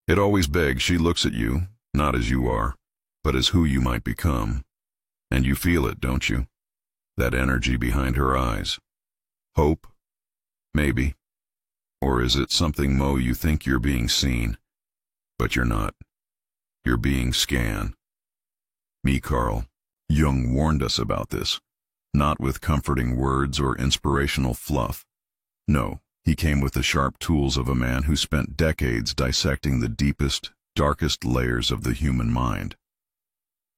It always begs she looks at you, not as you are, but as who you might become. And you feel it, don't you? That energy behind her eyes. Hope? Maybe. Or is it something more you think you're being seen, but you're not? You're being scanned. Me, Carl. Jung warned us about this, not with comforting words or inspirational fluff. No, he came with the sharp tools of a man who spent decades dissecting the deepest, darkest layers of the human mind.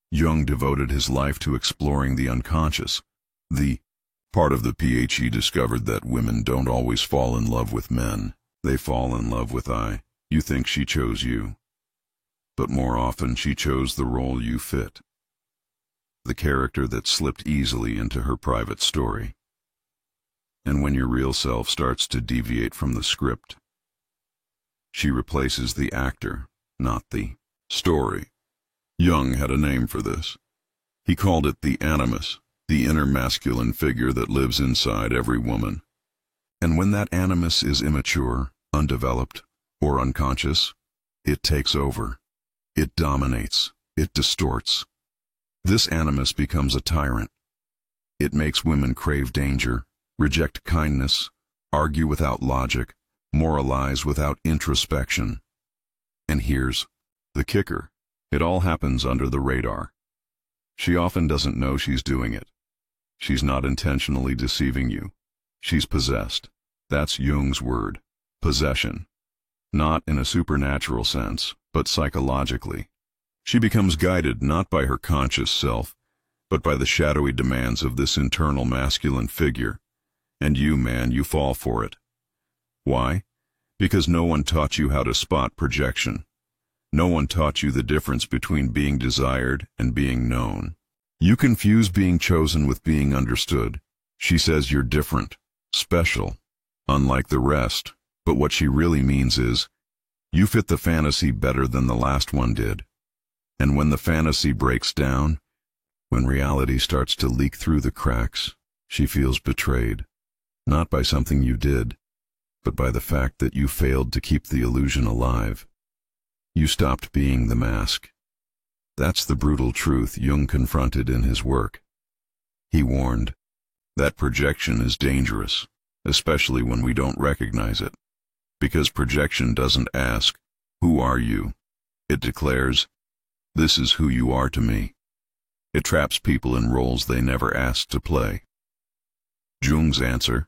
Jung devoted his life to exploring the unconscious, the part of the PH. He discovered that women don't always fall in love with men. They fall in love with I. You think she chose you, but more often she chose the role you fit. The character that slipped easily into her private story. And when your real self starts to deviate from the script, she replaces the actor, not the story. Jung had a name for this. He called it the animus, the inner masculine figure that lives inside every woman. And when that animus is immature, undeveloped, or unconscious, it takes over. It dominates. It distorts. This animus becomes a tyrant. It makes women crave danger, reject kindness, argue without logic, moralize without introspection. And here's the kicker. It all happens under the radar. She often doesn't know she's doing it. She's not intentionally deceiving you. She's possessed. That's Jung's word. Possession. Not in a supernatural sense, but psychologically. She becomes guided not by her conscious self, but by the shadowy demands of this internal masculine figure. And you, man, you fall for it. Why? Because no one taught you how to spot projection. No one taught you the difference between being desired and being known. You confuse being chosen with being understood. She says you're different, special, unlike the rest, but what she really means is, you fit the fantasy better than the last one did. And when the fantasy breaks down, when reality starts to leak through the cracks, she feels betrayed, not by something you did, but by the fact that you failed to keep the illusion alive. You stopped being the mask. That's the brutal truth Jung confronted in his work. He warned, that projection is dangerous, especially when we don't recognize it. Because projection doesn't ask, who are you? It declares, this is who you are to me. It traps people in roles they never asked to play. Jung's answer?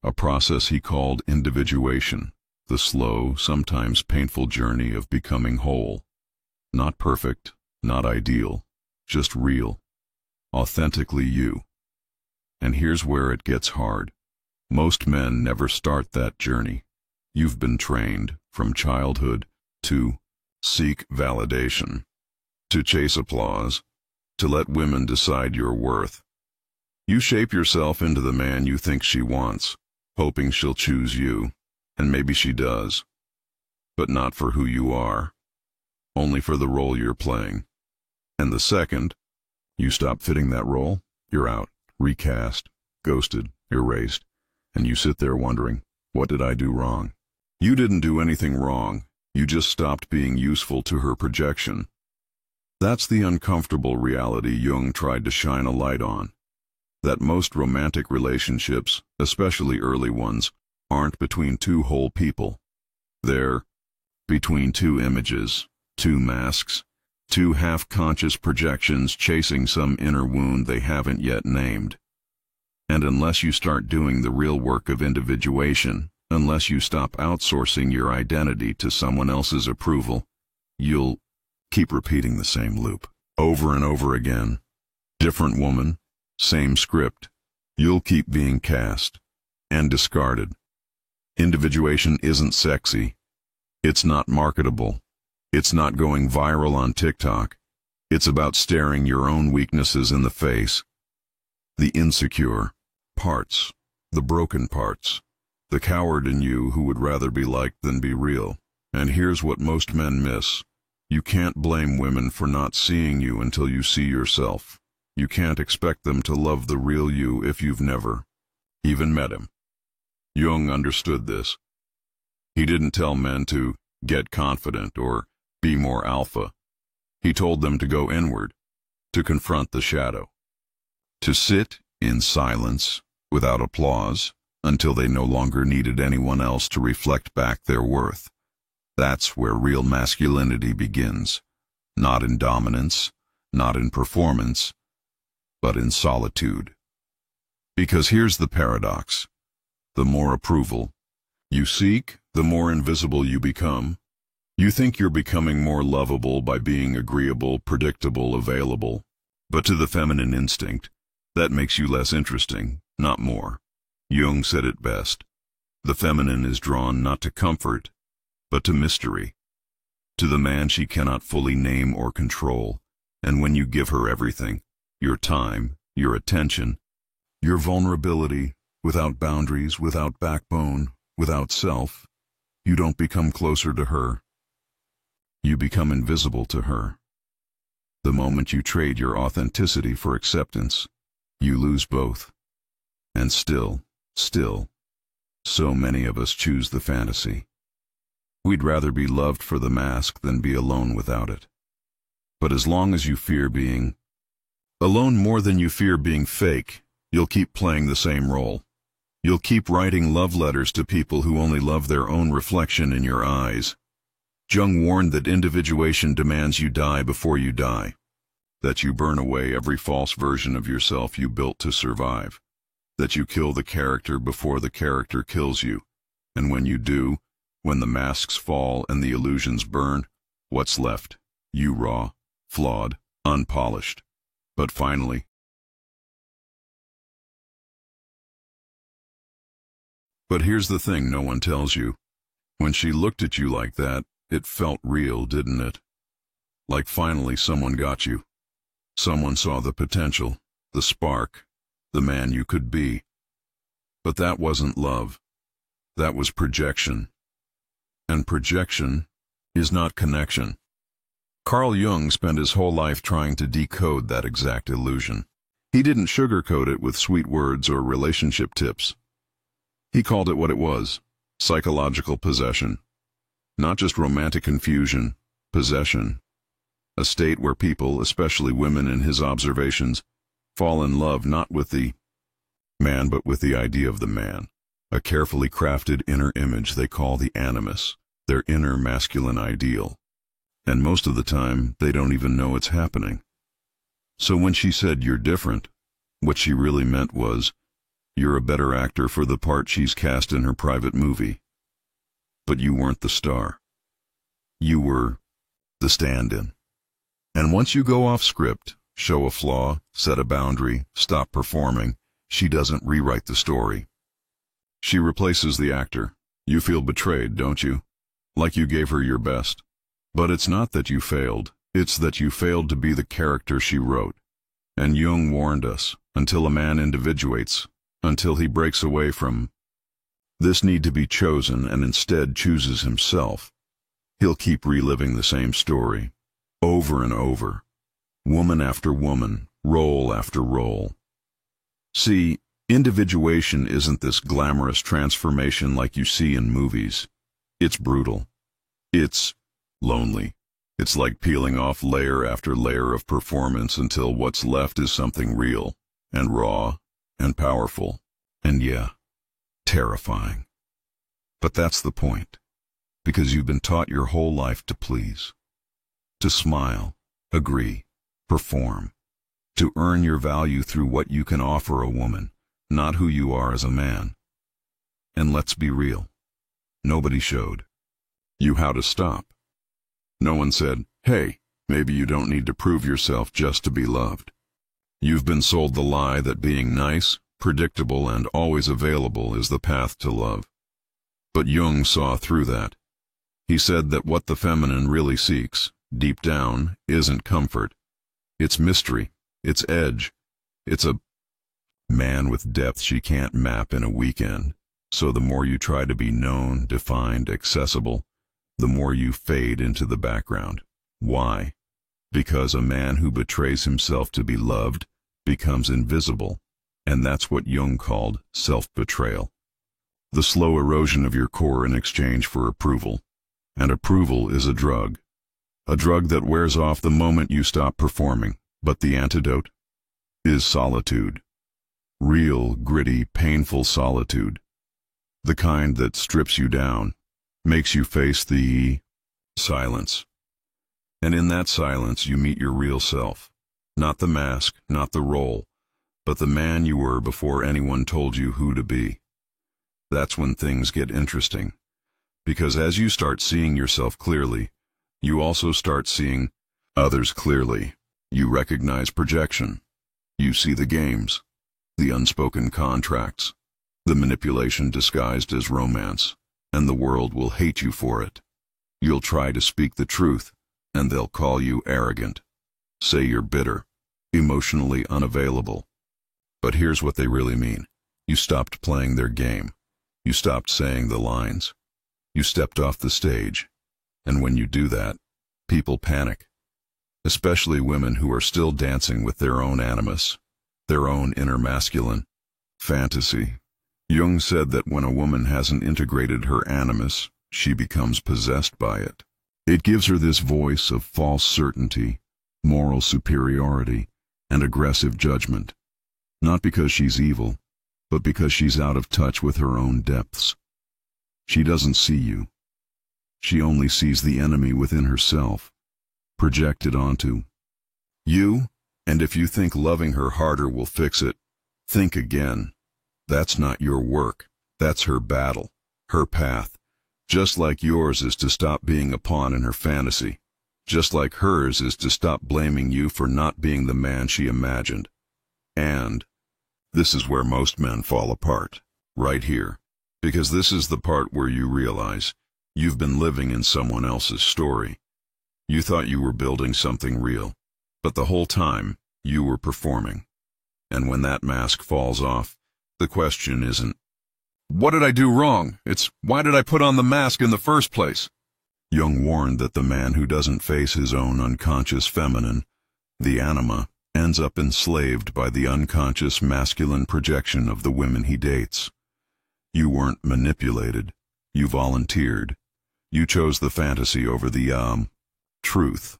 A process he called individuation, the slow, sometimes painful journey of becoming whole. Not perfect, not ideal, just real, authentically you. And here's where it gets hard. Most men never start that journey. You've been trained, from childhood, to seek validation, to chase applause, to let women decide your worth. You shape yourself into the man you think she wants, hoping she'll choose you, and maybe she does, but not for who you are, only for the role you're playing. And the second you stop fitting that role, you're out, recast, ghosted, erased, and you sit there wondering, what did I do wrong? You didn't do anything wrong. You just stopped being useful to her projection. That's the uncomfortable reality Jung tried to shine a light on. That most romantic relationships, especially early ones, aren't between two whole people. They're between two images, two masks, two half-conscious projections chasing some inner wound they haven't yet named. And unless you start doing the real work of individuation, unless you stop outsourcing your identity to someone else's approval, you'll keep repeating the same loop, over and over again. Different woman, same script. You'll keep being cast and discarded. Individuation isn't sexy. It's not marketable. It's not going viral on TikTok. It's about staring your own weaknesses in the face. The insecure parts, the broken parts. The coward in you who would rather be liked than be real. And here's what most men miss. You can't blame women for not seeing you until you see yourself. You can't expect them to love the real you if you've never even met him. Jung understood this. He didn't tell men to get confident, or be more alpha. He told them to go inward, to confront the shadow, to sit in silence without applause until they no longer needed anyone else to reflect back their worth. That's where real masculinity begins, not in dominance, not in performance, but in solitude. Because here's the paradox. The more approval you seek, the more invisible you become. You think you're becoming more lovable by being agreeable, predictable, available. But to the feminine instinct, that makes you less interesting, not more. Jung said it best. The feminine is drawn not to comfort, but to mystery. To the man she cannot fully name or control. And when you give her everything, your time, your attention, your vulnerability, without boundaries, without backbone, without self, you don't become closer to her. You become invisible to her. The moment you trade your authenticity for acceptance, you lose both. And still, so many of us choose the fantasy. We'd rather be loved for the mask than be alone without it. But as long as you fear being alone more than you fear being fake, you'll keep playing the same role. You'll keep writing love letters to people who only love their own reflection in your eyes. Jung warned that individuation demands you die before you die, that you burn away every false version of yourself you built to survive, that you kill the character before the character kills you, and when you do, when the masks fall and the illusions burn, what's left? You raw, flawed, unpolished. But finally, but here's the thing no one tells you. When she looked at you like that, it felt real, didn't it? Like finally someone got you. Someone saw the potential, the spark, the man you could be. But that wasn't love. That was projection. And projection is not connection. Carl Jung spent his whole life trying to decode that exact illusion. He didn't sugarcoat it with sweet words or relationship tips. He called it what it was, psychological possession. Not just romantic confusion, possession. A state where people, especially women in his observations, fall in love not with the man but with the idea of the man. A carefully crafted inner image they call the animus, their inner masculine ideal. And most of the time, they don't even know it's happening. So when she said, "You're different," what she really meant was, you're a better actor for the part she's cast in her private movie. But you weren't the star. You were the stand-in. And once you go off script, show a flaw, set a boundary, stop performing, she doesn't rewrite the story. She replaces the actor. You feel betrayed, don't you? Like you gave her your best. But it's not that you failed. It's that you failed to be the character she wrote. And Jung warned us, until a man individuates, until he breaks away from this need to be chosen and instead chooses himself, he'll keep reliving the same story, over and over, woman after woman, role after role. See, individuation isn't this glamorous transformation like you see in movies. It's brutal. It's lonely. It's like peeling off layer after layer of performance until what's left is something real and raw and powerful and, yeah, terrifying. But that's the point, because you've been taught your whole life to please, to smile, agree, perform, to earn your value through what you can offer a woman, not who you are as a man. And let's be real, nobody showed you how to stop. No one said, "Hey, maybe you don't need to prove yourself just to be loved." You've been sold the lie that being nice, predictable, and always available is the path to love. But Jung saw through that. He said that what the feminine really seeks, deep down, isn't comfort. It's mystery, it's edge, it's a man with depth she can't map in a weekend. So the more you try to be known, defined, accessible, the more you fade into the background. Why? Because a man who betrays himself to be loved becomes invisible, and that's what Jung called self-betrayal. The slow erosion of your core in exchange for approval. And approval is a drug that wears off the moment you stop performing. But the antidote is solitude. Real, gritty, painful solitude. The kind that strips you down, makes you face the silence. And in that silence you meet your real self. Not the mask, not the role, but the man you were before anyone told you who to be. That's when things get interesting. Because as you start seeing yourself clearly, you also start seeing others clearly. You recognize projection. You see the games, the unspoken contracts, the manipulation disguised as romance, and the world will hate you for it. You'll try to speak the truth, and they'll call you arrogant. Say you're bitter, emotionally unavailable. But here's what they really mean. You stopped playing their game. You stopped saying the lines. You stepped off the stage. And when you do that, people panic. Especially women who are still dancing with their own animus, their own inner masculine fantasy. Jung said that when a woman hasn't integrated her animus, she becomes possessed by it. It gives her this voice of false certainty, moral superiority, and aggressive judgment. Not because she's evil, but because she's out of touch with her own depths. She doesn't see you. She only sees the enemy within herself, projected onto you. And if you think loving her harder will fix it, think again. That's not your work. That's her battle, her path. Just like yours is to stop being a pawn in her fantasy. Just like hers is to stop blaming you for not being the man she imagined. And this is where most men fall apart. Right here. Because this is the part where you realize you've been living in someone else's story. You thought you were building something real, but the whole time you were performing. And when that mask falls off, the question isn't, what did I do wrong? It's, why did I put on the mask in the first place? Jung warned that the man who doesn't face his own unconscious feminine, the anima, ends up enslaved by the unconscious masculine projection of the women he dates. You weren't manipulated. You volunteered. You chose the fantasy over the, truth.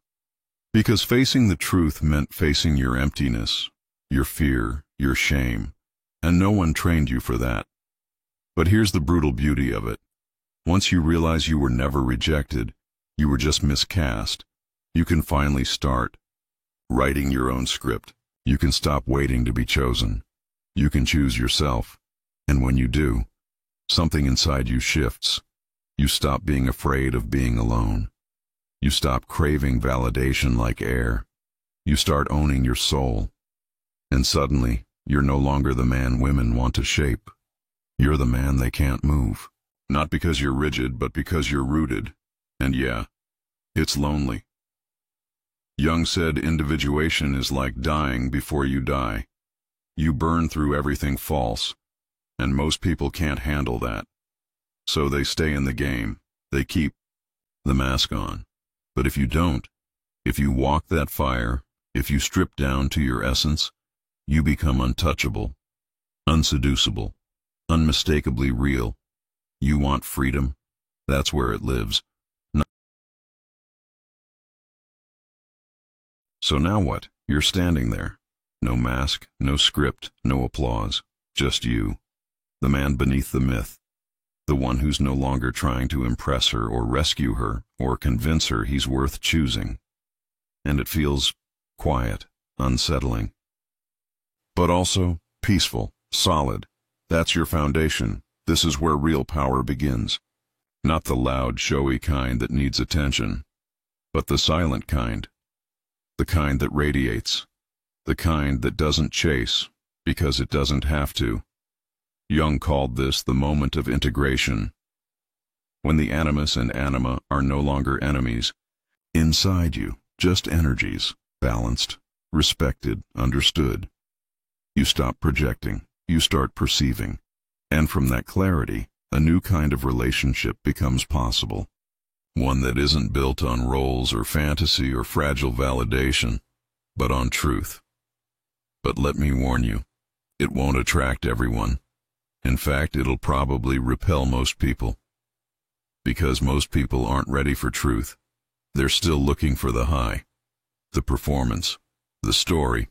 Because facing the truth meant facing your emptiness, your fear, your shame, and no one trained you for that. But here's the brutal beauty of it. Once you realize you were never rejected, you were just miscast, you can finally start writing your own script. You can stop waiting to be chosen. You can choose yourself. And when you do, something inside you shifts. You stop being afraid of being alone. You stop craving validation like air. You start owning your soul. And suddenly, you're no longer the man women want to shape. You're the man they can't move. Not because you're rigid, but because you're rooted. And yeah, it's lonely. Jung said individuation is like dying before you die. You burn through everything false, and most people can't handle that. So they stay in the game. They keep the mask on. But if you don't, if you walk that fire, if you strip down to your essence, you become untouchable, unseducible, unmistakably real. You want freedom? That's where it lives. So now what? You're standing there. No mask, no script, no applause. Just you. The man beneath the myth. The one who's no longer trying to impress her or rescue her or convince her he's worth choosing. And it feels quiet, unsettling. But also peaceful, solid. That's your foundation. This is where real power begins. Not the loud, showy kind that needs attention, but the silent kind. The kind that radiates. The kind that doesn't chase because it doesn't have to. Jung called this the moment of integration. When the animus and anima are no longer enemies. Inside you, just energies, balanced, respected, understood. You stop projecting. You start perceiving. And from that clarity, a new kind of relationship becomes possible. One that isn't built on roles or fantasy or fragile validation, but on truth. But let me warn you, it won't attract everyone. In fact, it'll probably repel most people. Because most people aren't ready for truth. They're still looking for the high, the performance, the story.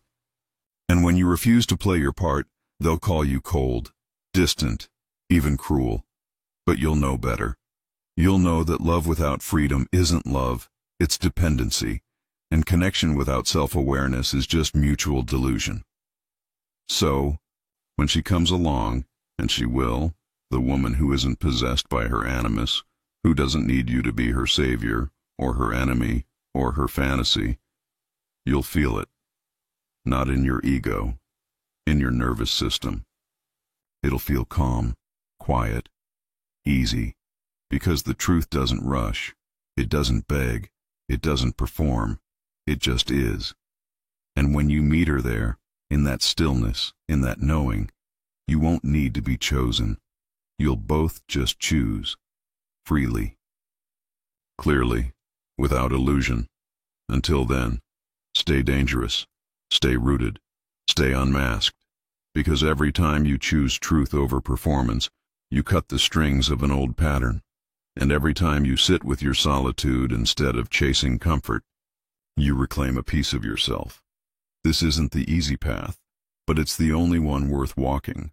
And when you refuse to play your part, they'll call you cold, distant, even cruel. But you'll know better. You'll know that love without freedom isn't love, it's dependency, and connection without self-awareness is just mutual delusion. So, when she comes along, and she will, the woman who isn't possessed by her animus, who doesn't need you to be her savior, or her enemy, or her fantasy, you'll feel it. Not in your ego, in your nervous system. It'll feel calm, quiet, easy, because the truth doesn't rush, it doesn't beg, it doesn't perform, it just is. And when you meet her there, in that stillness, in that knowing, you won't need to be chosen. You'll both just choose, freely, clearly, without illusion. Until then, stay dangerous, stay rooted, stay unmasked, because every time you choose truth over performance, you cut the strings of an old pattern, and every time you sit with your solitude instead of chasing comfort, you reclaim a piece of yourself. This isn't the easy path, but it's the only one worth walking.